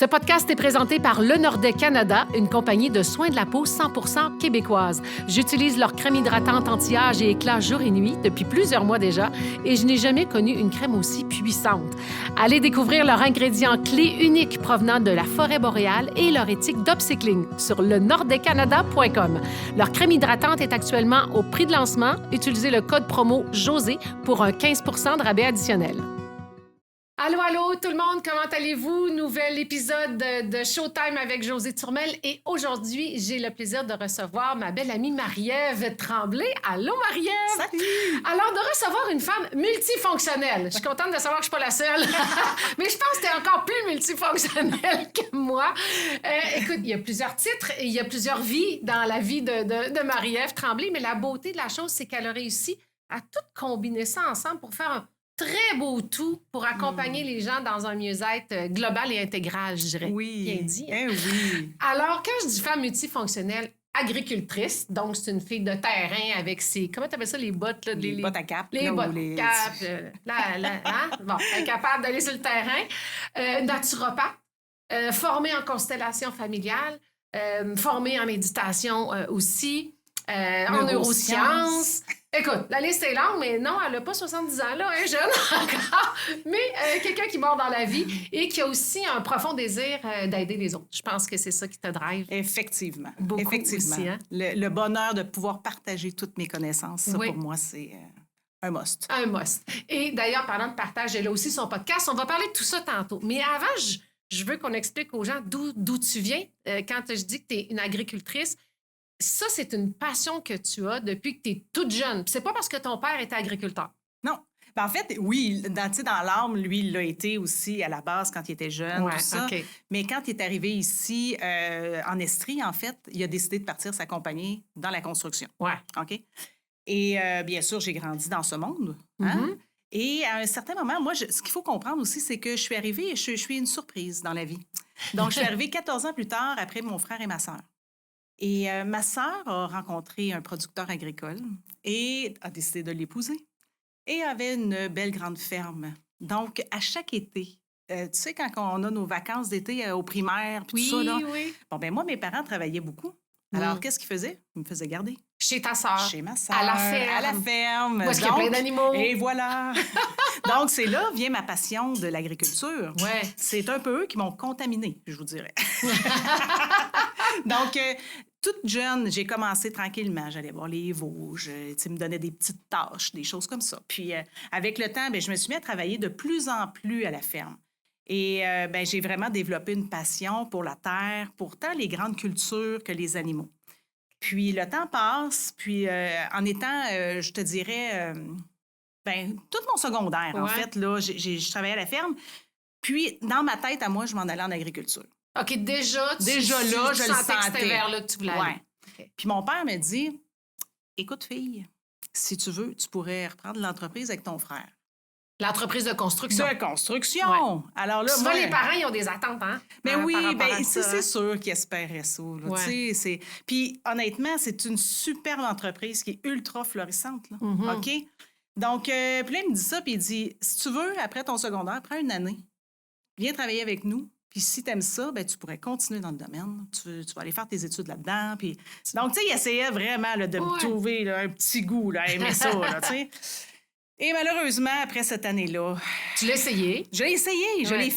Ce podcast est présenté par Le Nordais Canada, une compagnie de soins de la peau 100% québécoise. J'utilise leur crème hydratante anti-âge et éclat jour et nuit depuis plusieurs mois déjà et je n'ai jamais connu une crème aussi puissante. Allez découvrir leurs ingrédients clés uniques provenant de la forêt boréale et leur éthique d'upcycling sur lenordaicanada.com. Leur crème hydratante est actuellement au prix de lancement. Utilisez le code promo JOSÉ pour un 15 % de rabais additionnel. Allô, allô, tout le monde, comment allez-vous? Nouvel épisode de Showtime avec Josée Turmel. Et aujourd'hui, j'ai le plaisir de recevoir ma belle amie Marie-Ève Tremblay. Allô, Marie-Ève! Salut! Alors, de recevoir une femme multifonctionnelle. Je suis contente de savoir que je suis pas la seule. Mais je pense que tu es encore plus multifonctionnelle que moi. Écoute, il y a plusieurs titres et il y a plusieurs vies dans la vie de Marie-Ève Tremblay. Mais la beauté de la chose, c'est qu'elle a réussi à tout combiner ça ensemble pour faire un très beau tout pour accompagner les gens dans un mieux-être global et intégral, je dirais. Oui. Bien dit. Oui. Alors, quand je dis femme multifonctionnelle, agricultrice, donc c'est une fille de terrain avec ses... Comment tu appelles ça, les bottes? Là, Les bottes à cap. Les là, bottes ou à cap. Hein? Bon, elle est capable d'aller sur le terrain. Naturopathe, formée en constellation familiale, formée en méditation aussi, en neurosciences. Écoute, la liste est longue, mais non, elle n'a pas 70 ans, là, elle est jeune encore. Mais quelqu'un qui mord dans la vie et qui a aussi un profond désir d'aider les autres. Je pense que c'est ça qui te drive. Effectivement. Beaucoup Effectivement. aussi, hein? Le bonheur de pouvoir partager toutes mes connaissances, ça, Oui. pour moi, c'est un must. Un must. Et d'ailleurs, parlant de partage, elle a aussi son podcast. On va parler de tout ça tantôt. Mais avant, je veux qu'on explique aux gens d'où tu viens. Quand je dis que tu es une agricultrice, ça, c'est une passion que tu as depuis que tu es toute jeune. Puis c'est pas parce que ton père était agriculteur. Non. Ben, en fait, oui, dans l'âme, lui, il l'a été aussi à la base quand il était jeune, Ouais, tout ça. OK. Mais quand il est arrivé ici, en Estrie, en fait, il a décidé de partir s'accompagner dans la construction. Ouais. OK? Et bien sûr, j'ai grandi dans ce monde. Hein? Mm-hmm. Et à un certain moment, moi, ce qu'il faut comprendre aussi, c'est que je suis arrivée et je suis une surprise dans la vie. Donc, je suis arrivée 14 ans plus tard, après mon frère et ma sœur. Et ma sœur a rencontré un producteur agricole et a décidé de l'épouser. Et avait une belle grande ferme. Donc, à chaque été, tu sais, quand on a nos vacances d'été au primaire, puis tout ça, là, Oui. bon, ben moi, mes parents travaillaient beaucoup. Alors, qu'est-ce qu'ils faisaient? Ils me faisaient garder. Chez ta sœur. Chez ma sœur. À la ferme. À la ferme. Où est-ce qu'il y a plein d'animaux? Et voilà. Donc, c'est là vient ma passion de l'agriculture. Ouais. C'est un peu eux qui m'ont contaminée, je vous dirais. Donc, toute jeune, j'ai commencé tranquillement. J'allais voir les Vosges, ils me donnaient des petites tâches, des choses comme ça. Puis, avec le temps, bien, je me suis mis à travailler de plus en plus à la ferme. Et bien, j'ai vraiment développé une passion pour la terre, pour tant les grandes cultures que les animaux. Puis, le temps passe, puis en étant, je te dirais, ben, tout mon secondaire, en Ouais. fait, là, je travaillais à la ferme. Puis, dans ma tête, à moi, je m'en allais en agriculture. OK, déjà là, tu je le sentais que c'était vers là que tu voulais aller. Ouais. OK. Puis mon père me dit, écoute, fille, si tu veux, tu pourrais reprendre l'entreprise avec ton frère. L'entreprise de construction. De construction! Ouais. Alors là, Souvent, moi... les parents, ils ont des attentes, hein? Mais par oui, rapport à ben, ça, c'est hein? sûr qu'ils espéraient ça. Là, Ouais. tu sais, Puis honnêtement, c'est une superbe entreprise qui est ultra florissante. Là. Mm-hmm. OK? Donc, puis là, il me dit ça, puis il dit, si tu veux, après ton secondaire, prends une année, viens travailler avec nous. Puis si tu aimes ça, ben, tu pourrais continuer dans le domaine. Tu vas aller faire tes études là-dedans. Puis... Donc, tu sais, il essayait vraiment là, de me trouver là, un petit goût là, à aimer ça. Là, tu sais. Et malheureusement, après cette année-là... Tu l'as essayé? Je l'ai essayé, je Ouais. l'ai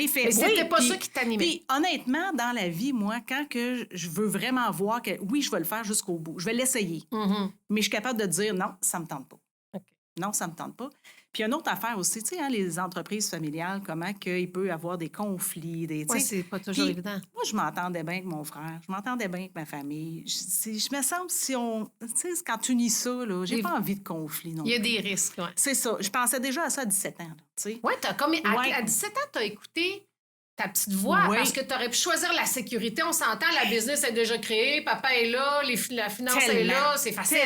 fait. Mais c'était pas puis- ça qui t'animait. Puis honnêtement, dans la vie, moi, quand que je veux vraiment voir que oui, je vais le faire jusqu'au bout, je vais l'essayer. Mm-hmm. Mais je suis capable de dire non, ça me tente pas. OK. Non, ça me tente pas. Puis une autre affaire aussi, tu sais, hein, les entreprises familiales, comment qu'il peut y avoir des conflits, tu Oui, sais. c'est pas toujours Puis, évident. Moi, je m'entendais bien avec mon frère, je m'entendais bien avec ma famille. Je me sens si on... Tu sais, quand tu unis ça, là, j'ai Il- pas envie de conflit non Il y a plus. des risques, oui. C'est ça. Je pensais déjà à ça à 17 ans, là, tu sais. Oui, t'as comme... Ouais. À 17 ans, t'as écouté ta petite voix Oui. parce que t'aurais pu choisir la sécurité. On s'entend, la business est déjà créée, papa est là, la finance est là, c'est facile.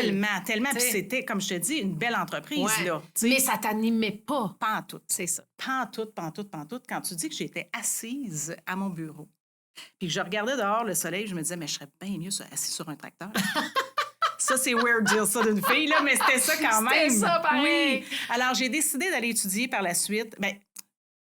Tellement. Puis T'sais. c'était, comme je te dis, une belle entreprise, Ouais. là. tu sais. Mais ça t'animait pas. Pas en tout. C'est ça. Pas en tout. Quand tu dis que j'étais assise à mon bureau, puis que je regardais dehors le soleil, je me disais, mais je serais bien mieux assise sur un tracteur. Ça, c'est weird de dire ça d'une fille, là, mais c'était ça quand même. C'était ça, pareil. Oui. Alors, j'ai décidé d'aller étudier par la suite. Bien,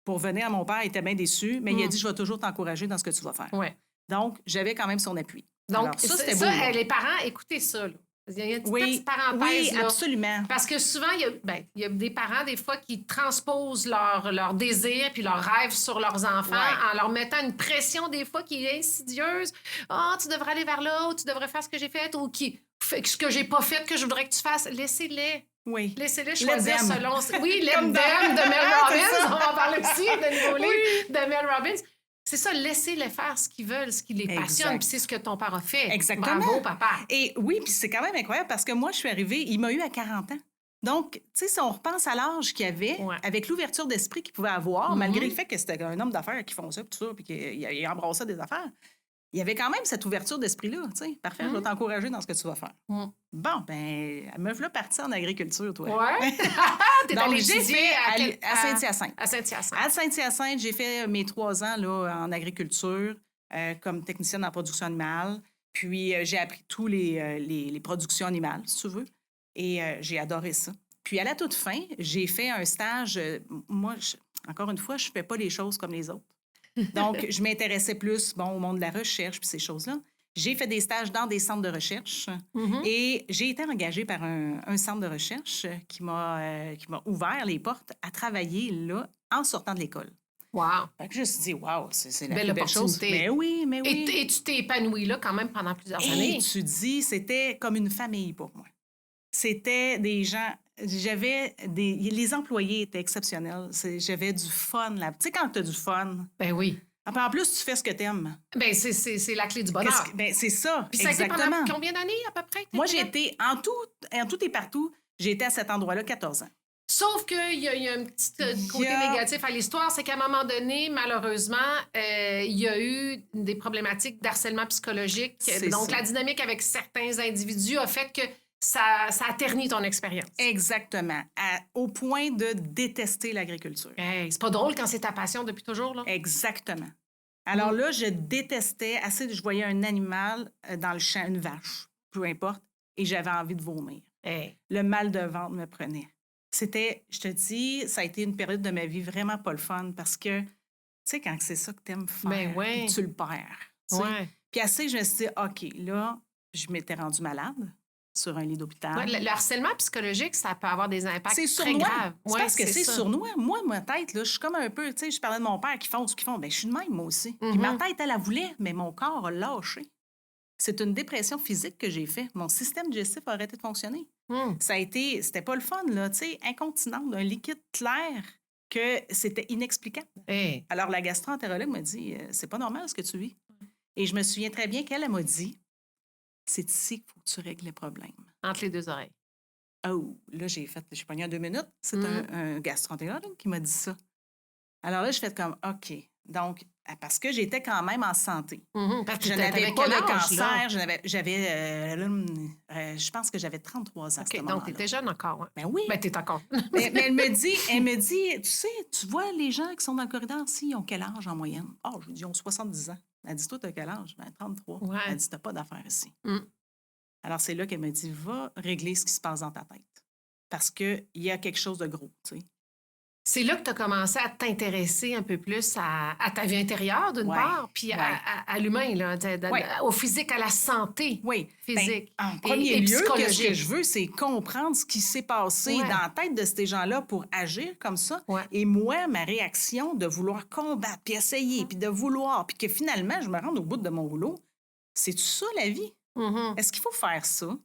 pour venir à mon père, il était bien déçu, mais il a dit, je vais toujours t'encourager dans ce que tu vas faire. Ouais. Donc, j'avais quand même son appui. Donc, Alors, ça, c'était beau. ça, là. les parents, écoutez ça, là. Il y a une Oui, petite parenthèse, oui, là. absolument. Parce que souvent, il y a des parents, des fois, qui transposent leurs désirs puis leurs rêves sur leurs enfants en leur mettant une pression, des fois, qui est insidieuse. « Ah, tu devrais aller vers là, ou tu devrais faire ce que j'ai fait, ou ce que j'ai pas fait, que je voudrais que tu fasses. » Laissez-les. Oui. Laissez-les choisir Let them. selon... Oui, Let Comme them de Mel C'est Robbins. ça. On va en parler aussi de nouveau livre Oui. de Mel Robbins. C'est ça, laissez-les faire ce qu'ils veulent, ce qui les passionne. Exact. Puis c'est ce que ton père a fait. Exactement. Bravo, papa. Et oui, puis c'est quand même incroyable parce que moi, je suis arrivée, il m'a eu à 40 ans. Donc, tu sais, si on repense à l'âge qu'il avait, avec l'ouverture d'esprit qu'il pouvait avoir, malgré le fait que c'était un homme d'affaires qui fonçait, tout ça, puis qu'il embrassait des affaires, il y avait quand même cette ouverture d'esprit-là. Tu sais, parfait, je vais t'encourager dans ce que tu vas faire. Bon, ben, meuf-là partie en agriculture, toi. Ouais. T'es Donc, allée j'ai étudier fait à Saint-Hyacinthe. À Saint-Hyacinthe. À Saint-Hyacinthe, j'ai fait mes 3 ans là, en agriculture comme technicienne en production animale. Puis, j'ai appris tous les productions animales, si tu veux. Et j'ai adoré ça. Puis, à la toute fin, j'ai fait un stage. Moi, encore une fois, je ne fais pas les choses comme les autres. Donc, je m'intéressais plus au monde de la recherche puis ces choses-là. J'ai fait des stages dans des centres de recherche et j'ai été engagée par un centre de recherche qui m'a ouvert les portes à travailler là en sortant de l'école. Wow. Fait que je me suis dit, wow, c'est la Belle plus belle chose. opportunité. Mais oui, mais oui. Et tu t'es épanouie là quand même pendant plusieurs Et années. tu dis, c'était comme une famille pour moi. C'était des gens... Les employés étaient exceptionnels. J'avais du fun là. Tu sais, quand tu as du fun... Ben oui. En plus, tu fais ce que tu aimes. Ben c'est la clé du bonheur. C'est ça, Puis ça a été exactement. pendant combien d'années à peu près? Moi, j'ai été, en tout et partout, j'ai été à cet endroit-là 14 ans. Sauf qu'il y a un petit côté négatif à l'histoire, c'est qu'à un moment donné, malheureusement, il y a eu des problématiques d'harcèlement psychologique. Donc, la dynamique avec certains individus a fait que ça a terni ton expérience. Exactement. Au point de détester l'agriculture. Hey, c'est pas drôle quand c'est ta passion depuis toujours, là? Exactement. Alors là, je détestais, je voyais un animal dans le champ, une vache, peu importe, et j'avais envie de vomir. Hey. Le mal de ventre me prenait. C'était, je te dis, ça a été une période de ma vie vraiment pas le fun parce que, tu sais, quand c'est ça que t'aimes faire, tu le perds. Ouais. Puis assez, je me suis dit, OK, là, je m'étais rendue malade sur un lit d'hôpital. Ouais, le harcèlement psychologique, ça peut avoir des impacts très graves. C'est parce que c'est sournois. Moi, ma tête, là, je suis comme un peu, tu sais, je parlais de mon père qui font ce qu'ils font. Bien, je suis de même, moi aussi. Puis ma tête, elle voulait, mais mon corps a lâché. C'est une dépression physique que j'ai fait. Mon système digestif a arrêté de fonctionner. C'était pas le fun, là, tu sais, incontinent d'un liquide clair que c'était inexplicable. Hey. Alors, la gastro-entérologue m'a dit, c'est pas normal ce que tu vis. Et je me souviens très bien qu'elle m'a dit, c'est ici qu'il faut que tu règles les problèmes. Entre les deux oreilles. Oh, là, j'ai pogné en 2 minutes. C'est un gastro-entérologue qui m'a dit ça. Alors là, je fais comme, OK. Donc, parce que j'étais quand même en santé. Parce que je n'avais pas de cancer. Je pense que j'avais 33 ans à ce moment-là. Donc, tu étais jeune encore. Hein? Ben oui. Ben, tu es encore. mais elle me dit, tu sais, tu vois les gens qui sont dans le corridor ici, ils ont quel âge en moyenne? Oh, je lui dis, ils ont 70 ans. Elle dit, toi, tu as quel âge? Ben, 33. Ouais. Elle dit, t'as pas d'affaires ici. Alors, c'est là qu'elle me dit, va régler ce qui se passe dans ta tête. Parce qu'il y a quelque chose de gros, tu sais. C'est là que tu as commencé à t'intéresser un peu plus à ta vie intérieure, d'une part, puis à l'humain, là, au physique, à la santé physique. En premier lieu, psychologique. ce que je veux, c'est comprendre ce qui s'est passé dans la tête de ces gens-là pour agir comme ça. Et moi, ma réaction de vouloir combattre, puis essayer, puis de vouloir, puis que finalement, je me rende au bout de mon rouleau, c'est-tu ça, la vie? Est-ce qu'il faut faire ça?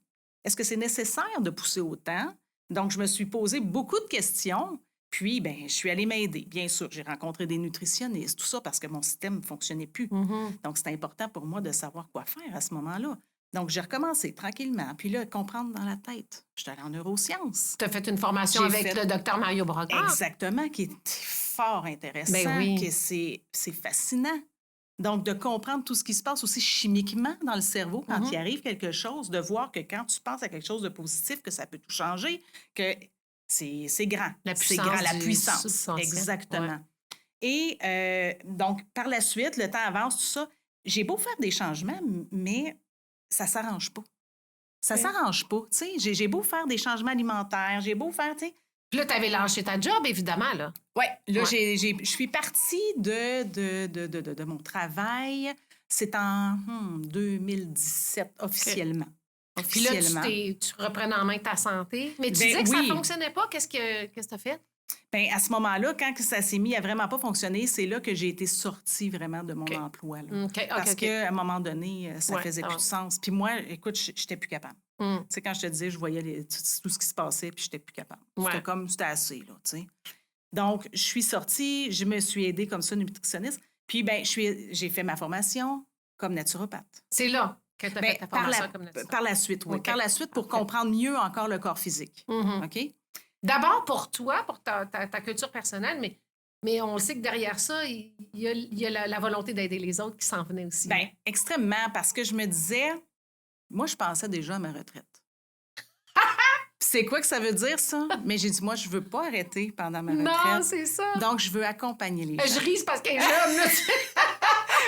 Est-ce que c'est nécessaire de pousser autant? Donc, je me suis posé beaucoup de questions. Puis, bien, je suis allée m'aider. Bien sûr, j'ai rencontré des nutritionnistes, tout ça, parce que mon système ne fonctionnait plus. Donc, c'était important pour moi de savoir quoi faire à ce moment-là. Donc, j'ai recommencé tranquillement. Puis là, comprendre dans la tête. J'étais allée en neurosciences. Tu as fait une formation avec le docteur Mario Brogard. Exactement, qui est fort intéressant, que c'est fascinant. Donc, de comprendre tout ce qui se passe aussi chimiquement dans le cerveau quand il arrive quelque chose, de voir que quand tu penses à quelque chose de positif, que ça peut tout changer, que... C'est grand. C'est grand, la puissance. Exactement. Et donc, par la suite, le temps avance, tout ça. J'ai beau faire des changements, mais ça ne s'arrange pas. Ça ne s'arrange pas. J'ai beau faire des changements alimentaires, j'ai beau faire, Puis là, t'avais lâché ta job, évidemment, là. Oui, là, Ouais. je suis partie de mon travail. C'est en 2017, OK. officiellement. Puis là, Officiellement. tu reprenais en main ta santé. Mais tu disais Ben que ça oui. fonctionnait pas. Qu'est-ce que t'as fait? Ben, à ce moment-là, quand que ça s'est mis à vraiment pas fonctionner, c'est là que j'ai été sortie vraiment de mon OK. emploi. Là. OK, OK, Parce OK. qu'à un moment donné, ça Ouais, faisait ça plus va. de sens. Puis moi, écoute, j'étais plus capable. Hum, Tu sais, quand je te disais, je voyais tout ce qui se passait, puis j'étais plus capable. Ouais. C'était assez, là, tu sais. Donc, je suis sortie, je me suis aidée comme ça, nutritionniste. Puis, ben, j'ai fait ma formation comme naturopathe. C'est là que tu as Ben, fait ta formation comme par naturopathe. la suite, oui. OK. Par la suite, pour Parfait. comprendre mieux encore le corps physique. Mhm. OK? D'abord pour toi, pour ta culture personnelle, mais on sait que derrière ça, il y a la volonté d'aider les autres qui s'en venait aussi. Bien, extrêmement, parce que je me disais, moi, je pensais déjà à ma retraite. Puis c'est quoi que ça veut dire, ça? Mais j'ai dit, moi, je veux pas arrêter pendant ma non, retraite. c'est ça. Donc, je veux accompagner les Je gens. ris parce qu'elle est jeune. Là,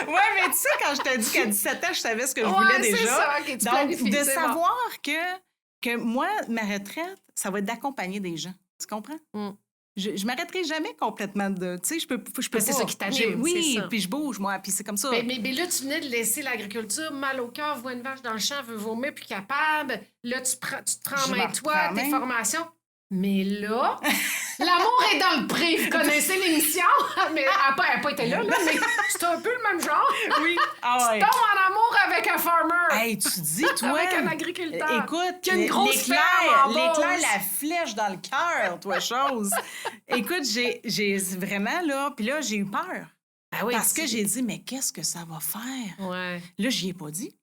Oui, mais tu sais, quand je t'ai dit qu'à 17 ans, je savais ce que je Ouais, voulais c'est déjà. ça, OK, tu Donc, planifies, de c'est bon. savoir que moi, ma retraite, ça va être d'accompagner des gens. Tu comprends? Mm. Je m'arrêterai jamais complètement de... Tu sais, je peux Ben, pas. c'est ça qui t'anime, Oui, c'est ça. puis je bouge, moi, puis c'est comme ça. Mais là, tu venais de laisser l'agriculture, mal au cœur, vois une vache dans le champ, veut vomir, plus capable. Là, tu te prends en Je me main, reprends toi, en tes main. formations. Mais là, l'amour est dans le pré. Vous connaissez l'émission? Mais elle n'a pas été là, mais c'est un peu le même genre. Oui. Ah ouais. Tu tombes en amour avec un farmer. Hey, tu dis, toi... Avec un agriculteur. Écoute, Qui a une grosse ferme en l'éclair, Beauce. la flèche dans le cœur, toi, chose. Écoute, j'ai vraiment, là... Puis là, j'ai eu peur. Ben oui, Parce que j'ai dit, mais qu'est-ce que ça va faire? Ouais, Là, je lui ai pas dit.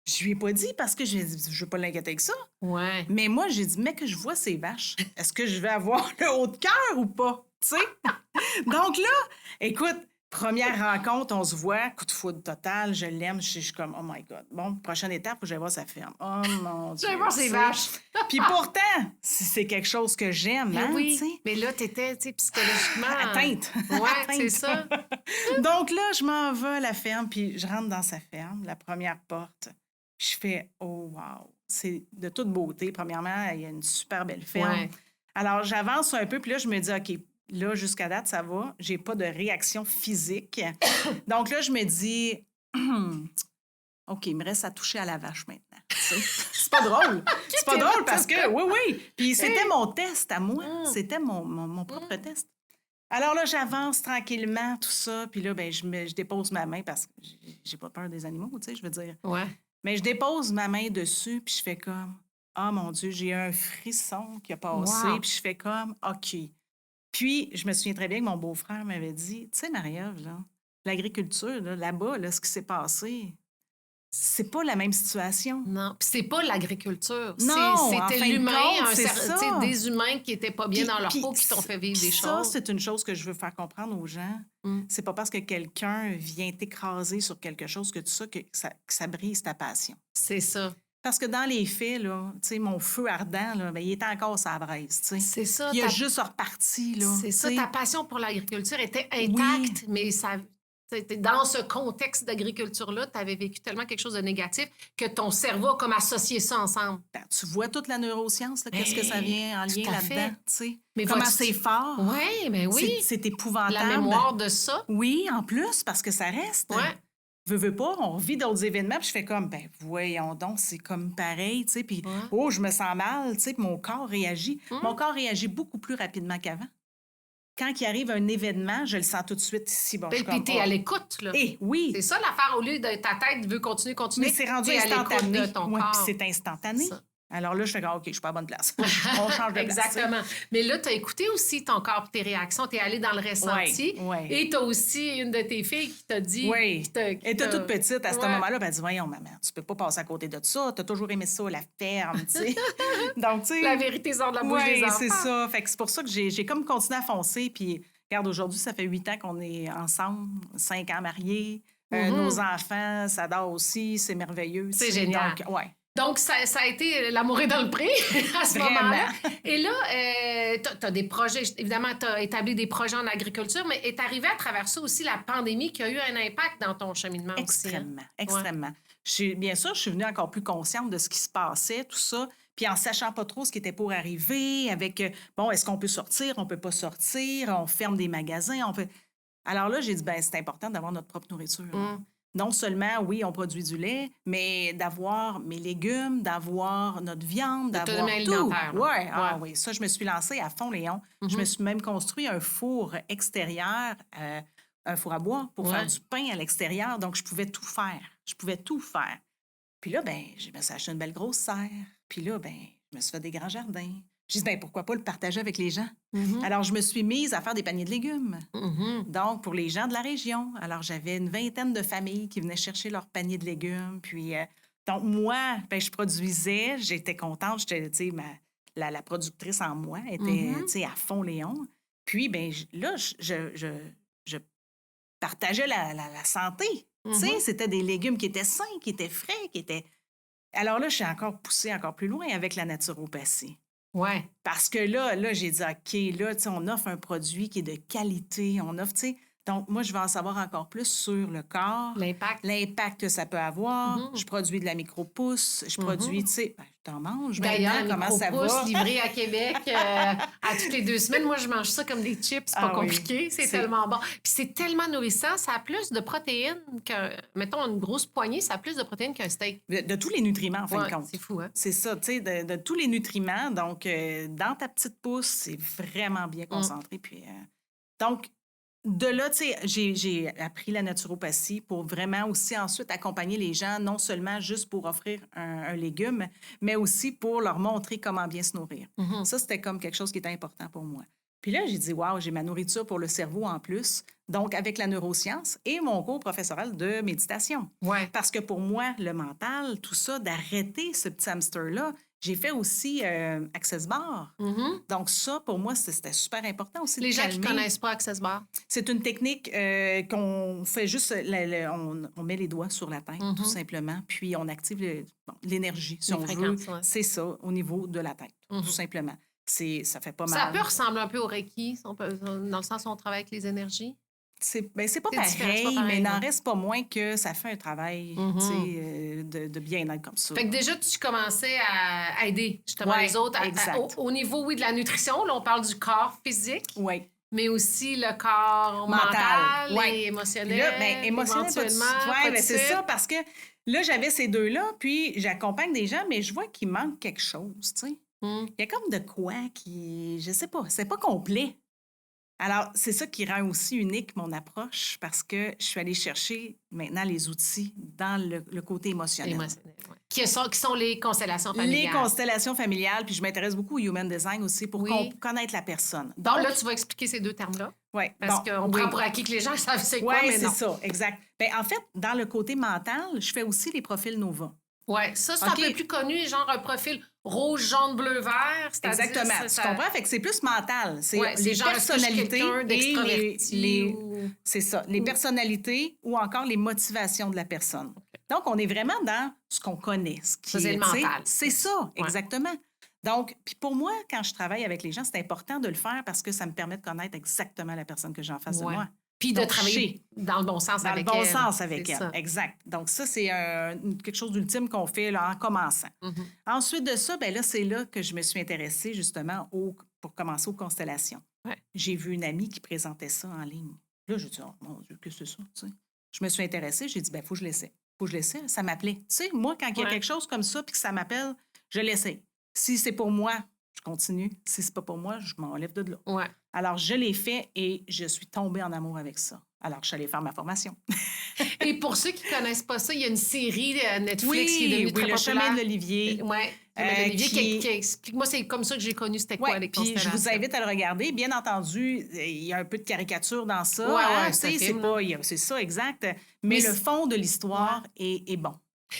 Je lui ai pas dit parce que je veux pas l'inquiéter avec ça. ouais. Mais moi, j'ai dit, mais que je vois ces vaches, est-ce que je vais avoir le haut de cœur ou pas? Tu sais? Donc là, écoute, première rencontre, on se voit, coup de foudre total, je l'aime, je suis comme, oh my God. Bon, prochaine étape, faut que j'aille voir sa ferme. Oh mon Dieu. Je vais voir ces tu sais. vaches. Puis pourtant, c'est quelque chose que j'aime, Mais hein, oui, tu sais. mais là, t'étais, tu sais, psychologiquement... Atteinte. Ouais, Atteinte. c'est ça. Donc là, je m'en vais à la ferme, puis je rentre dans sa ferme, la première porte. Je fais, oh wow, c'est de toute beauté. Premièrement, il y a une super belle ferme. Ouais. Alors, j'avance un peu, puis là, je me dis, OK, là, jusqu'à date, ça va. J'ai pas de réaction physique. Donc là, je me dis, OK, il me reste à toucher à la vache maintenant. Tu sais. C'est pas drôle. C'est pas drôle parce que, oui. Puis c'était mon test à moi. C'était mon propre test. Alors là, j'avance tranquillement, tout ça. Puis là, ben, je dépose ma main parce que j'ai pas peur des animaux, tu sais, je veux dire. Ouais. Mais je dépose ma main dessus, puis je fais comme, ah mon Dieu, j'ai un frisson qui a passé, Wow. puis je fais comme, OK. Puis, je me souviens très bien que mon beau-frère m'avait dit, tu sais, Marie-Ève, là, l'agriculture, là-bas, là, ce qui s'est passé, c'est pas la même situation. Non, puis c'est pas l'agriculture. Non, en C'était fin de l'humain, compte, c'est ça. tu sais, des humains qui étaient pas bien Puis- dans leur puis peau, qui t'ont fait vivre des ça, choses. c'est une chose que je veux faire comprendre aux gens. Mm. C'est pas parce que quelqu'un vient t'écraser sur quelque chose que ça brise ta passion. C'est ça. Parce que dans les faits, là, tu sais, mon feu ardent, là, ben, il est encore sa braise, tu sais. C'est ça. Il a ta- juste reparti, là. C'est ça. tu sais. Ta passion pour l'agriculture était intacte, mais ça. Dans ce contexte d'agriculture-là, tu avais vécu tellement quelque chose de négatif que ton cerveau a comme associé ça ensemble. Ben, tu vois toute la neuroscience, là, qu'est-ce que ça vient en tout lien à fait. là-dedans, tu sais. Mais Comment vas-tu- c'est fort. Oui, mais oui. C'est épouvantable. La mémoire de ça. Oui, en plus, parce que ça reste. Ouais. Veux pas, on vit d'autres événements, puis je fais comme, ben voyons donc, c'est comme pareil, tu sais, puis Ouais. oh, je me sens mal, tu sais, puis mon corps réagit. Mon corps réagit beaucoup plus rapidement qu'avant. Quand il arrive un événement, je le sens tout de suite ici. Bon, je suis Puis comme, t'es à l'écoute, là. Eh oui, C'est ça l'affaire, au lieu de ta tête veut continuer, mais c'est rendu t'es à l'écoute instantané. de ton Ouais, corps. puis c'est instantané. Ça. Alors là, je fais comme, OK, je suis pas à bonne place. On change de place. Exactement. Mais là, tu as écouté aussi ton corps et tes réactions. Tu es allé dans le ressenti. Ouais. Et tu as aussi une de tes filles qui t'a dit. Oui. qui Elle était toute petite à ce Ouais. moment-là. Ben, elle dit, voyons, maman, tu peux pas passer à côté de ça. Tu as toujours aimé ça, la ferme, tu sais. Donc, tu sais. La vérité sort de la bouche des Oui, enfants. c'est ça. Fait que c'est pour ça que j'ai comme continué à foncer. Puis, regarde, aujourd'hui, ça fait 8 ans qu'on est ensemble, 5 ans mariés. Nos enfants s'adorent aussi, c'est merveilleux. C'est tu sais. génial. Donc, ouais. Donc, ça a été l'amour est dans le pré à ce Vraiment. moment-là. Et là, tu as des projets, évidemment, tu as établi des projets en agriculture, mais est arrivé à travers ça aussi la pandémie qui a eu un impact dans ton cheminement aussi. Hein? Extrêmement, extrêmement. Bien sûr, je suis venue encore plus consciente de ce qui se passait, tout ça, puis en sachant pas trop ce qui était pour arriver, avec, bon, est-ce qu'on peut sortir, on peut pas sortir, on ferme des magasins, on peut... Alors là, j'ai dit, ben c'est important d'avoir notre propre nourriture. Non seulement, oui, on produit du lait, mais d'avoir mes légumes, d'avoir notre viande, d'avoir tout. Alimentaire. Ouais, ah oui, ça, je me suis lancée à fond, Léon. Je me suis même construit un four extérieur, un four à bois pour faire du pain à l'extérieur. Donc, je pouvais tout faire. Je pouvais tout faire. Puis là, ben, je me suis acheté une belle grosse serre. Puis là, ben, je me suis fait des grands jardins. J'ai dit, ben, pourquoi pas le partager avec les gens? Alors, je me suis mise à faire des paniers de légumes. Donc, pour les gens de la région. Alors, j'avais une vingtaine de familles qui venaient chercher leurs paniers de légumes. Puis, donc, moi, ben, je produisais. J'étais contente. J'étais, tu sais, la productrice en moi était, tu sais, à fond, Léon. Puis, ben, là, je partageais la santé. Tu sais, c'était des légumes qui étaient sains, qui étaient frais, qui étaient... Alors là, je suis encore poussée encore plus loin avec la naturopathie. Ouais. Parce que là, j'ai dit, OK, là, tu sais, on offre un produit qui est de qualité. On offre, tu sais... Donc, moi, je vais en savoir encore plus sur le corps. L'impact que ça peut avoir. Je produis de la micro-pousse. Je produis, tu sais... Ben, je t'en mange. D'ailleurs, comment ça va? livré à Québec à toutes les 2 semaines. Moi, je mange ça comme des chips. C'est pas compliqué. Oui. C'est tellement bon. Puis c'est tellement nourrissant. Ça a plus de protéines qu'un... Mettons, une grosse poignée, ça a plus de protéines qu'un steak. De tous les nutriments, en fin de compte. C'est fou, hein? C'est ça, tu sais, de tous les nutriments. Donc, dans ta petite pousse, c'est vraiment bien concentré. Puis, donc, de là, tu sais, j'ai appris la naturopathie pour vraiment aussi ensuite accompagner les gens, non seulement juste pour offrir un légume, mais aussi pour leur montrer comment bien se nourrir. Ça, c'était comme quelque chose qui était important pour moi. Puis là, j'ai dit, wow, j'ai ma nourriture pour le cerveau en plus, donc avec la neuroscience et mon cours professoral de méditation. Ouais. Parce que pour moi, le mental, tout ça, d'arrêter ce petit hamster-là, j'ai fait aussi Access Bar. Donc ça, pour moi, c'était super important aussi. Les gens qui ne connaissent pas Access Bar. C'est une technique qu'on fait juste... on met les doigts sur la tête, tout simplement, puis on active l'énergie, si on veut. Ouais. C'est ça, au niveau de la tête, tout simplement. Ça fait pas mal. Ça peut ressembler un peu au Reiki, dans le sens où on travaille avec les énergies. C'est pas pareil, mais n'en reste pas moins que ça fait un travail de bien-être comme ça. Fait que déjà, tu commençais à aider justement les autres. Au niveau, oui, de la nutrition, là, on parle du corps physique. Oui. Mais aussi le corps mental et émotionnel. Là, ben, émotionnellement, c'est ça, parce que là, j'avais ces deux-là, puis j'accompagne des gens, mais je vois qu'il manque quelque chose, tu sais. Il y a comme de quoi qui... Je sais pas, c'est pas complet. Alors, c'est ça qui rend aussi unique mon approche parce que je suis allée chercher maintenant les outils dans le côté émotionnel. Qui sont les constellations familiales. Les constellations familiales, puis je m'intéresse beaucoup au human design aussi pour connaître la personne. Donc là, tu vas expliquer ces deux termes-là. Oui. Parce qu'on prend pour acquis que les gens savent c'est quoi, mais non. Oui, c'est ça, exact. Bien, en fait, dans le côté mental, je fais aussi les profils Nova. Oui, ça, c'est un peu plus connu, genre un profil rouge, jaune, bleu, vert. Exactement. Tu comprends? Fait que c'est plus mental. C'est les personnalités et c'est ça, les personnalités ou encore les motivations de la personne. Donc, on est vraiment dans ce qu'on connaît. C'est le mental. C'est ça, exactement. Donc, puis pour moi, quand je travaille avec les gens, c'est important de le faire parce que ça me permet de connaître exactement la personne que j'ai en face de moi. Puis de travailler dans le bon sens avec elle. Dans le bon sens avec elle, exact. Donc ça, c'est quelque chose d'ultime qu'on fait là, en commençant. Ensuite de ça, bien là, c'est là que je me suis intéressée justement pour commencer aux constellations. J'ai vu une amie qui présentait ça en ligne. Là, j'ai dit, oh mon Dieu, qu'est-ce que c'est ça? Tu sais? Je me suis intéressée, j'ai dit, bien, il faut que je l'essaie. Ça m'appelait. Tu sais, moi, quand il y a quelque chose comme ça puis que ça m'appelle, je l'essaie. Si c'est pour moi, je continue. Si c'est pas pour moi, je m'enlève de là. Ouais. Alors, je l'ai fait et je suis tombée en amour avec ça. Alors, je suis allée faire ma formation. Et pour ceux qui ne connaissent pas ça, il y a une série Netflix qui est devenue très populaire. Le chemin de l'Olivier. Oui, Olivier qui explique. Moi, c'est comme ça que j'ai connu c'était quoi les constellations. Je vous invite à le regarder. Bien entendu, il y a un peu de caricature dans ça. C'est ça, exact. Mais le fond de l'histoire est bon.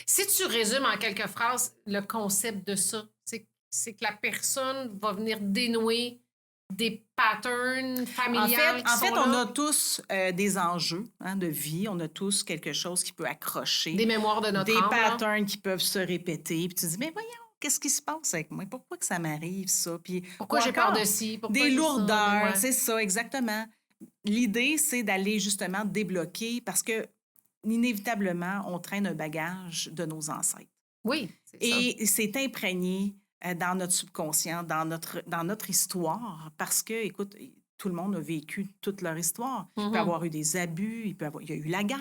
Si tu résumes en quelques phrases le concept de ça, c'est que la personne va venir dénouer des patterns En familiales fait, qui sont on là? a tous des enjeux de vie. On a tous quelque chose qui peut accrocher. Des mémoires de notre des âme, là. patterns qui peuvent se répéter. Puis tu te dis, mais voyons, qu'est-ce qui se passe avec moi? Pourquoi que ça m'arrive, ça? Puis, Pourquoi ou j'ai peur encore, de ci? Pourquoi des j'ai ça? lourdeurs, Ouais. c'est ça, exactement. L'idée, c'est d'aller justement débloquer parce que, inévitablement, on traîne un bagage de nos ancêtres. Oui, c'est ça. Et c'est imprégné dans notre subconscient, dans notre histoire, parce que, écoute, tout le monde a vécu toute leur histoire. Il peut y avoir eu des abus, il y a eu la guerre,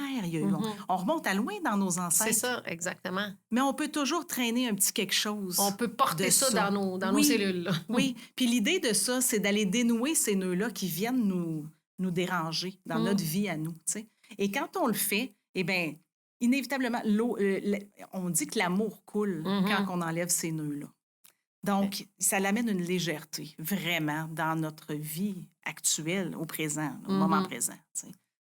on remonte à loin dans nos C'est ancêtres. ça, exactement. Mais on peut toujours traîner un petit quelque chose. On peut porter de ça dans nos Oui, cellules. Là. oui. Puis l'idée de ça, c'est d'aller dénouer ces nœuds-là qui viennent nous déranger dans notre vie à nous. T'sais. Et quand on le fait, eh bien, inévitablement, on dit que l'amour coule quand on enlève ces nœuds-là. Donc, ça l'amène une légèreté, vraiment, dans notre vie actuelle, au présent, au moment présent. T'sais.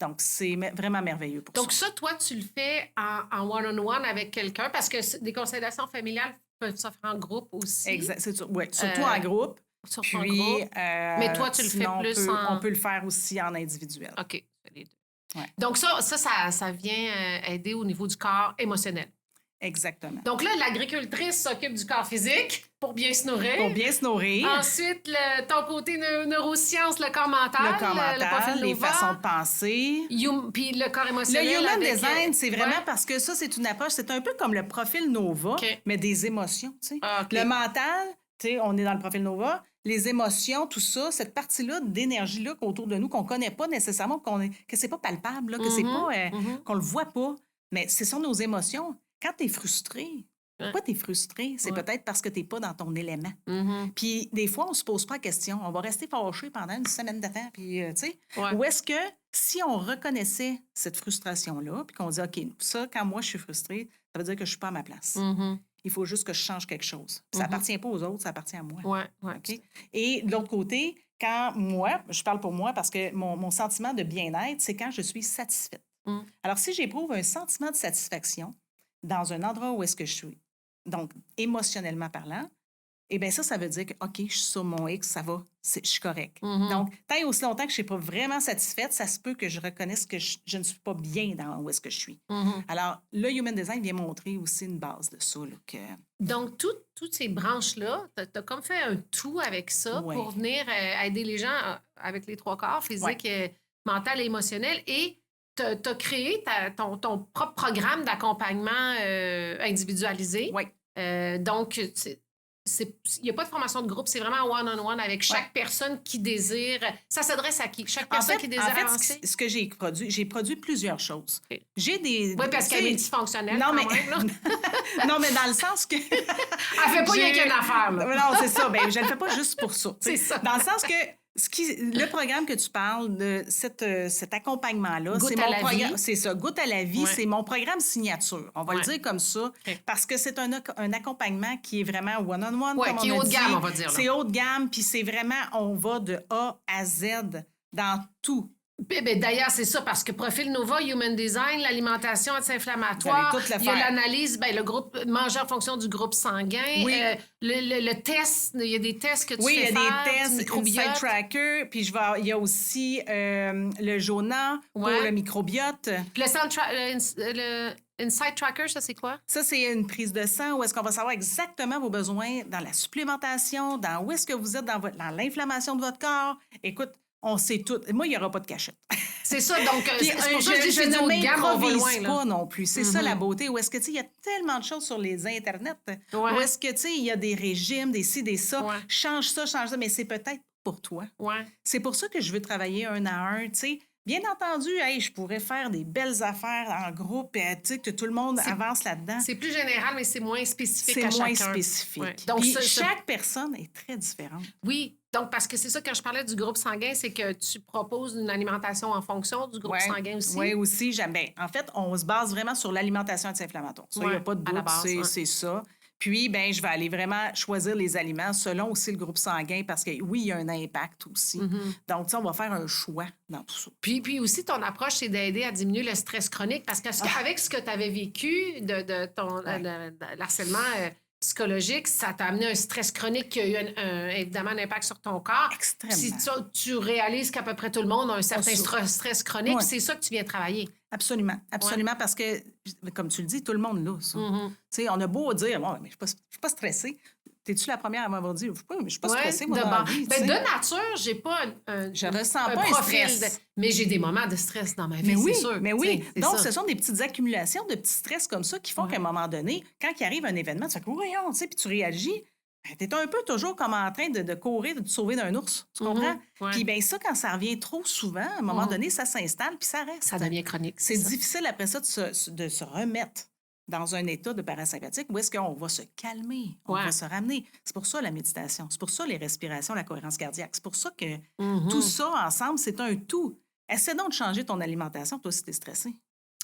Donc, c'est vraiment merveilleux pour Donc, ça. ça, toi, tu le fais en one-on-one avec quelqu'un parce que des constellations familiales peuvent se faire en groupe aussi. Exact. Oui, surtout en groupe. Surtout Puis, en groupe. Mais toi, tu le fais sinon, plus on peut le faire aussi en individuel. OK, les deux. Ouais. Donc, ça vient aider au niveau du corps émotionnel. Exactement. Donc là, l'agricultrice s'occupe du corps physique pour bien se nourrir. Pour bien se nourrir. Ensuite, ton côté neurosciences, le corps mental. Le corps mental, profil les Nova. façons de penser. Puis le corps Le émotionnel. Human avec, Design, c'est vraiment ouais. parce que ça, c'est une approche, c'est un peu comme le profil Nova, OK. mais des émotions. Tu sais. Ah, OK. Le mental, tu sais, on est dans le profil Nova. Les émotions, tout ça, cette partie-là d'énergie-là autour de nous qu'on ne connaît pas nécessairement, que c'est pas palpable, là, que c'est pas, qu'on le voit pas, mais ce sont nos émotions. Quand tu es frustré, pourquoi tu es frustré? C'est peut-être parce que tu n'es pas dans ton élément. Puis des fois, on ne se pose pas la question. On va rester fâché pendant une semaine de temps. Puis, tu sais, ou est-ce que si on reconnaissait cette frustration-là, puis qu'on dit, OK, ça, quand moi, je suis frustrée, ça veut dire que je ne suis pas à ma place. Il faut juste que je change quelque chose. Ça appartient pas aux autres, ça appartient à moi. Ouais. Okay? Et de l'autre côté, quand moi, je parle pour moi parce que mon sentiment de bien-être, c'est quand je suis satisfaite. Alors, si j'éprouve un sentiment de satisfaction dans un endroit où est-ce que je suis, donc émotionnellement parlant, eh bien ça veut dire que, OK, je suis sur mon X, ça va, je suis correct. Donc, tant et aussi longtemps que je ne suis pas vraiment satisfaite, ça se peut que je reconnaisse que je ne suis pas bien dans où est-ce que je suis. Alors, le Human Design vient montrer aussi une base de ça. Là, que... Donc, toutes ces branches-là, tu as comme fait un tout avec ça pour venir aider les gens avec les trois corps, physique, mental et émotionnel. Et tu as créé ton propre programme d'accompagnement individualisé. Oui. Donc, il n'y a pas de formation de groupe, c'est vraiment one-on-one avec chaque personne qui désire. Ça s'adresse à qui? Chaque personne qui désire avancer? Ce que j'ai produit plusieurs choses. Okay. J'ai des... Oui, parce qu'elle est multifonctionnelle non, quand mais... même. Là. non, mais dans le sens que... Elle fait pas rien qu'une affaire. Là. Non, c'est ça. Ben, je ne le fais pas juste pour ça. C'est ça. Dans le sens que le programme que tu parles, de cet accompagnement-là, Goûte c'est à mon la programme. vie. C'est ça, Goûte à la vie, c'est mon programme signature. On va le dire comme ça, parce que c'est un accompagnement qui est vraiment one-on-one. Oui, comme qui est on a haut de dit. gamme, on va dire. C'est haut de gamme, puis c'est vraiment, on va de A à Z dans tout. Ben, d'ailleurs, c'est ça, parce que Profil Nova, Human Design, l'alimentation anti-inflammatoire, il y a l'analyse, le groupe manger en fonction du groupe sanguin, le test, il y a des tests que tu fais faire. Oui, il y a des tests, Insight Tracker, puis il y a aussi le Jona pour le microbiote. Le Insight Tracker, ça, c'est quoi? Ça, c'est une prise de sang où est-ce qu'on va savoir exactement vos besoins dans la supplémentation, dans où est-ce que vous êtes dans l'inflammation de votre corps. Écoute, on sait tout. Moi, il n'y aura pas de cachette. C'est ça, donc c'est pour ça que je dis je c'est ne haut de gamme, on va loin. pas non plus. C'est ça la beauté. Où est-ce que, tu sais, il y a tellement de choses sur les internets. Où est-ce que, tu sais, il y a des régimes, des ci, des ça. Change ça, mais c'est peut-être pour toi. C'est pour ça que je veux travailler un à un, tu sais. Bien entendu, je pourrais faire des belles affaires en groupe, tu sais, que tout le monde avance là-dedans. C'est plus général, mais c'est moins spécifique à chacun. C'est moins spécifique. Ouais. Donc, puis chaque personne est très différente. Oui, donc parce que c'est ça, quand je parlais du groupe sanguin, c'est que tu proposes une alimentation en fonction du groupe sanguin aussi. Oui, aussi. J'aime bien. En fait, on se base vraiment sur l'alimentation anti-inflammatoire. Ça, il n'y a pas de doute, c'est ça. Puis, je vais aller vraiment choisir les aliments selon aussi le groupe sanguin parce que, oui, il y a un impact aussi. Donc, tu sais, on va faire un choix dans tout ça. Puis aussi, ton approche, c'est d'aider à diminuer le stress chronique parce qu'avec ce que tu avais vécu de ton l'harcèlement psychologique, ça t'a amené un stress chronique qui a eu évidemment un impact sur ton corps. Extrêmement. Si tu réalises qu'à peu près tout le monde a un certain stress chronique, Ouais. c'est ça que tu viens travailler. Absolument, absolument, parce que, comme tu le dis, tout le monde l'a, ça. Mm-hmm. Tu sais, on a beau dire, bon, mais je ne suis pas stressée. T'es-tu la première à m'avoir dit, je ne suis pas stressée, moi, dans la vie, tu sais. de nature, j'ai pas Je ressens pas un profil stress. mais j'ai des moments de stress dans ma vie, Mais oui, c'est sûr. mais oui. C'est Donc, ça. ce sont des petites accumulations de petits stress comme ça qui font qu'à un moment donné, quand il arrive un événement, tu fais, voyons, tu sais, puis tu réagis. Tu es un peu toujours comme en train de courir, de te sauver d'un ours. Tu comprends? Ouais. Puis bien ça, quand ça revient trop souvent, à un moment donné, ça s'installe puis ça reste. Ça devient chronique. C'est ça. difficile après ça de se remettre dans un état de parasympathique où est-ce qu'on va se calmer, on va se ramener. C'est pour ça la méditation, c'est pour ça les respirations, la cohérence cardiaque. C'est pour ça que tout ça ensemble, c'est un tout. Essaie donc de changer ton alimentation, toi, si tu es stressé.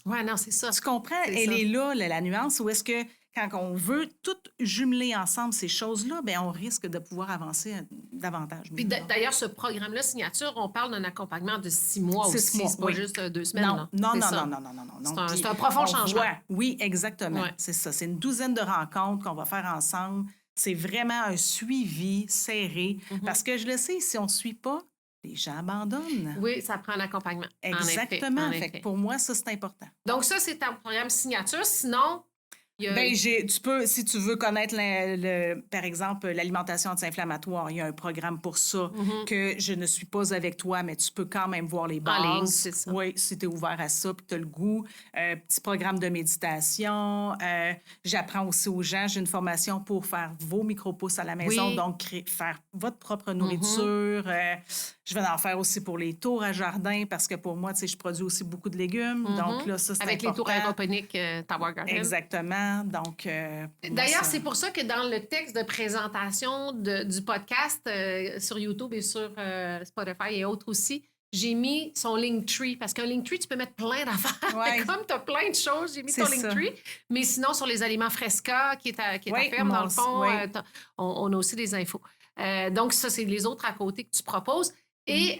Oui, non, c'est ça. Tu comprends? Elle est là, la nuance, où est-ce que quand on veut tout jumeler ensemble ces choses-là, bien, on risque de pouvoir avancer davantage. Puis d'ailleurs, ce programme-là, Signature, on parle d'un accompagnement de 6 mois aussi. 6 mois, c'est pas juste 2 semaines. Non. C'est un profond changement. Oui, exactement. Ouais. C'est ça. C'est une douzaine de rencontres qu'on va faire ensemble. C'est vraiment un suivi serré. Parce que je le sais, si on ne suit pas, les gens abandonnent. Oui, ça prend un accompagnement. Exactement. En Fait que pour moi, ça, c'est important. Donc ça, c'est un programme Signature. Sinon... Ben, tu peux, si tu veux connaître, par exemple, l'alimentation anti-inflammatoire, il y a un programme pour ça, que je ne suis pas avec toi, mais tu peux quand même voir les bases. En ligne, c'est ça. Oui, si tu es ouvert à ça, puis tu as le goût. Petit programme de méditation. J'apprends aussi aux gens, j'ai une formation pour faire vos micro-pousses à la maison, donc faire votre propre nourriture. Je vais en faire aussi pour les tours à jardin, parce que pour moi, tu sais, je produis aussi beaucoup de légumes. Donc là, ça, c'est avec important. les tours aéroponiques Tower Garden. Exactement. Donc, d'ailleurs, c'est pour ça que dans le texte de présentation du podcast sur YouTube et sur Spotify et autres aussi, j'ai mis son Linktree. Parce qu'un Linktree, tu peux mettre plein d'affaires. Ouais. Comme tu as plein de choses, j'ai mis ton Linktree. Mais sinon, sur les aliments Fresca, qui est à ferme, dans le fond, on a aussi des infos. Donc, ça, c'est les autres à côté que tu proposes. Et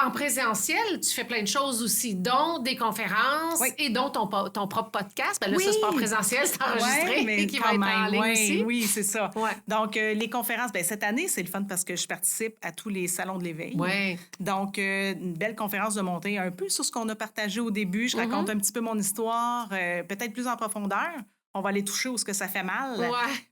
en présentiel, tu fais plein de choses aussi, dont des conférences et dont ton propre podcast. Ben là, ça, c'est pas en présentiel, c'est enregistré mais qui va être en ligne aussi. Oui, c'est ça. Ouais. Donc, les conférences, ben, cette année, c'est le fun parce que je participe à tous les salons de l'éveil. Ouais. Donc, une belle conférence de montée un peu sur ce qu'on a partagé au début. Je raconte un petit peu mon histoire, peut-être plus en profondeur. On va aller toucher où ce que ça fait mal. Ouais.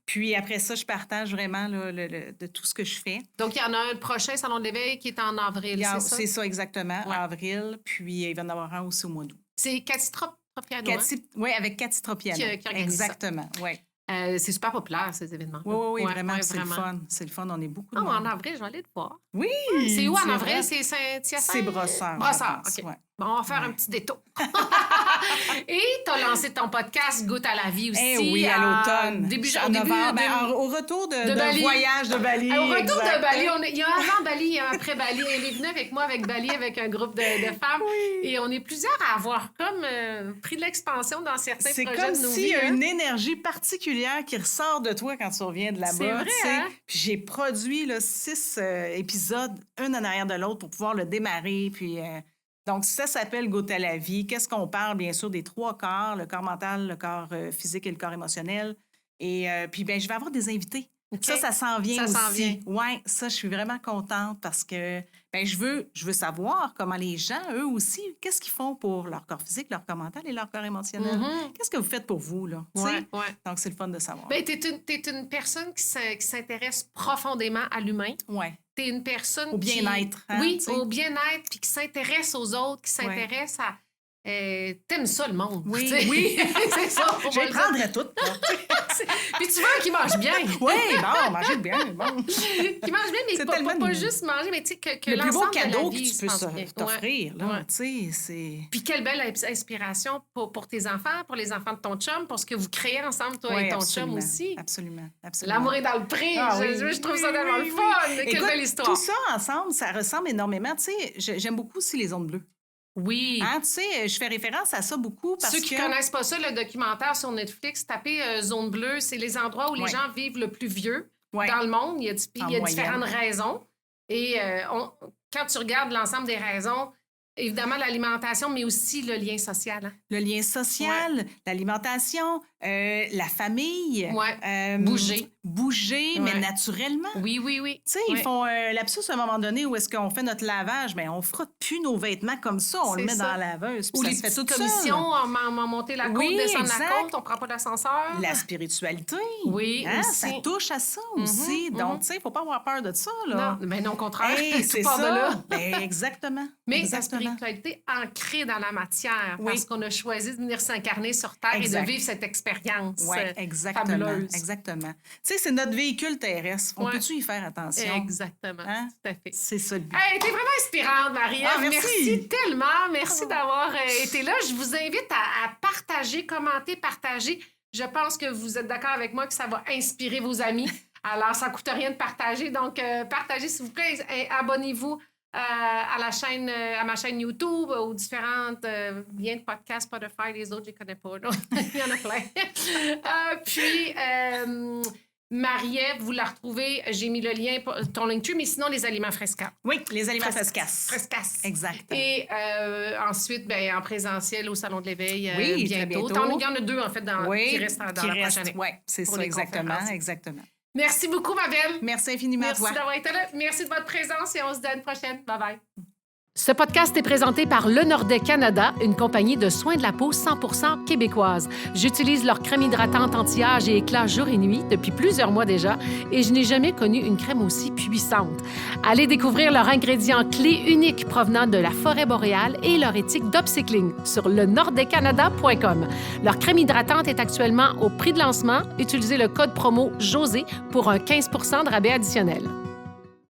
Puis après ça, je partage vraiment là, de tout ce que je fais. Donc, il y en a un prochain Salon de l'éveil qui est en avril, c'est ça? C'est ça, exactement, en avril. Puis il va y en avoir un aussi au mois d'août. C'est Cathy Tropiano, Oui, avec Cathy Tropiano. Qui exactement, oui. C'est super populaire, ces événements. Oui, vraiment, c'est le fun. C'est le fun, on est beaucoup de monde. En avril, je vais aller te voir. Oui! C'est où en avril? C'est Saint-Hyacinthe? C'est Brossard. Brossard, OK. Ouais. Bon, on va faire un petit détour. Et tu as lancé ton podcast Goûte à la vie aussi. Oui, à l'automne. Au retour de Bali. Voyage de Bali. Au retour de Bali. Il y a avant Bali, il y a après Bali. Elle est venue avec moi avec Bali, avec un groupe de femmes. Oui. Et on est plusieurs à avoir comme pris de l'expansion dans certains projets de nos vies. C'est comme s'il y a une énergie particulière qui ressort de toi quand tu reviens de là-bas. C'est vrai, hein? Puis j'ai produit 6 épisodes, un en arrière de l'autre, pour pouvoir le démarrer. Puis... Donc, ça s'appelle Goûte à la vie. Qu'est-ce qu'on parle? Bien sûr, des 3 corps, le corps mental, le corps physique et le corps émotionnel. Et puis, je vais avoir des invités. Okay. Ça s'en vient aussi. Oui, ça, je suis vraiment contente parce que je veux savoir comment les gens, eux aussi, qu'est-ce qu'ils font pour leur corps physique, leur corps mental et leur corps émotionnel. Qu'est-ce que vous faites pour vous, là? Ouais. Donc, c'est le fun de savoir. T'es une personne qui s'intéresse profondément à l'humain. Oui. T'es une personne au bien-être. Hein, oui, au bien-être, puis qui s'intéresse aux autres, qui s'intéresse à... t'aimes ça, le monde. Oui, c'est ça. Je les prendrais toutes. Puis tu veux qu'ils mangent bien. Oui, bon, manger bien, bon. Qu'ils mangent bien, mais pas juste manger, mais tu sais, que le plus beau cadeau que tu peux t'offrir, là, tu sais, c'est... Puis quelle belle inspiration pour tes enfants, pour les enfants de ton chum, pour ce que vous créez ensemble, toi et ton chum aussi. Absolument. L'amour est dans le prix. Je trouve ça tellement le fun. Quelle belle histoire. Tout ça ensemble, ça ressemble énormément. Tu sais, j'aime beaucoup aussi les ondes bleues. Oui. Hein, tu sais, je fais référence à ça beaucoup parce que... Ceux qui ne connaissent pas ça, le documentaire sur Netflix, tapez Zone bleue, c'est les endroits où les gens vivent le plus vieux dans le monde. Il y a différentes raisons. Et quand tu regardes l'ensemble des raisons, évidemment, l'alimentation, mais aussi le lien social. Hein? Le lien social, l'alimentation, La famille. Ouais. Bouger. Bouger, mais Ouais. naturellement. Oui. Tu sais, ils font l'absous à un moment donné où est-ce qu'on fait notre lavage, bien, on frotte plus nos vêtements comme ça, on le C'est met ça. dans la laveuse, puis Ou ça les se fait petites tout commissions, seul. monter la côte, Oui, descendre exact. la côte, on prend pas d'ascenseur. La spiritualité. Oui, aussi. Ça touche à ça aussi. Donc, tu sais, il ne faut pas avoir peur de ça, là. Non, mais non, au contraire, Hey, tout c'est part de ça. là. Ben, exactement. Mais Exactement. la spiritualité ancrée dans la matière, Oui. parce qu'on a choisi de venir s'incarner sur Terre Exact. et de vivre cette expérience Oui, exactement. fabuleuse. Exactement. Tu sais, c'est notre véhicule terrestre. On Ouais. peut-tu y faire attention? Exactement, Hein? tout à fait. C'est ça le but. Hey, t'es vraiment inspirante, Marie-Ève. Ah, merci. Tellement. Merci d'avoir été là. Je vous invite à partager, commenter, partager. Je pense que vous êtes d'accord avec moi que ça va inspirer vos amis. Alors, ça ne coûte rien de partager. Donc, partagez, s'il vous plaît. Et abonnez-vous à la chaîne, à ma chaîne YouTube, aux différentes liens de podcasts, Spotify, les autres, je ne les connais pas. Là. Il y en a plein. Puis, Marie-Ève, vous la retrouvez. J'ai mis le lien pour ton Linktree, mais sinon, les aliments frescas. Oui, les aliments frescas. Frescas. Exact. Et ensuite, ben, en présentiel au Salon de l'Éveil Oui, très bientôt. bientôt. Il y en a 2, en fait, qui restent dans la prochaine année. Oui, c'est pour ça, les exactement. conférences. Exactement. Merci beaucoup, ma belle. Merci infiniment Merci à toi. d'avoir été là. Merci de votre présence et on se dit à une prochaine. Bye-bye. Ce podcast est présenté par Le Nordais Canada, une compagnie de soins de la peau 100% québécoise. J'utilise leur crème hydratante anti-âge et éclat jour et nuit depuis plusieurs mois déjà et je n'ai jamais connu une crème aussi puissante. Allez découvrir leurs ingrédients clés uniques provenant de la forêt boréale et leur éthique d'upcycling sur lenordaicanada.com. Leur crème hydratante est actuellement au prix de lancement. Utilisez le code promo JOSÉ pour un 15 % de rabais additionnel.